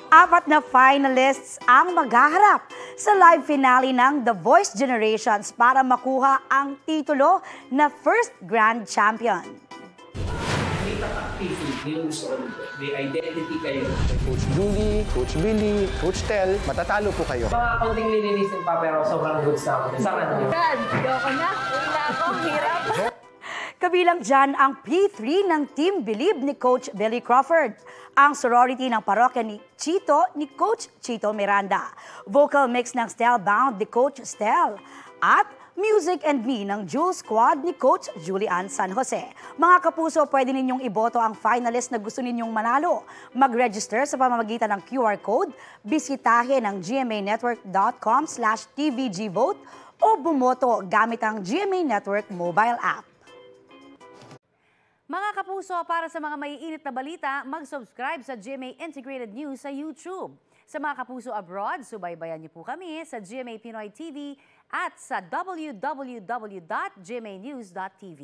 Apat na finalists ang maghaharap sa live finale ng The Voice Generations para makuha ang titulo na first Grand Champion. May activity yung gusto ko. May identity kayo. Coach Julie, Coach Billy, Coach Tel, matatalo po kayo. Mga kaunting lilinisin pa pero sobrang good sa akin. Saan nyo? Ayoko na. Wala ako. Hirap. Kabilang dyan ang P3 ng Team Believe ni Coach Billy Crawford, ang sorority ng parokya ni Chito ni Coach Chito Miranda, vocal mix ng Stelbound ni Coach Stel, at Music and Me ng Jewel Squad ni Coach Julian San Jose. Mga kapuso, pwede ninyong iboto ang finalist na gusto ninyong manalo. Mag-register sa pamamagitan ng QR code, bisitahin ang gmanetwork.com/tvgvote o bumoto gamit ang GMA Network mobile app. Mga kapuso, para sa mga maiinit na balita, mag-subscribe sa GMA Integrated News sa YouTube. Sa mga kapuso abroad, subaybayan niyo po kami sa GMA Pinoy TV at sa www.gmanews.tv.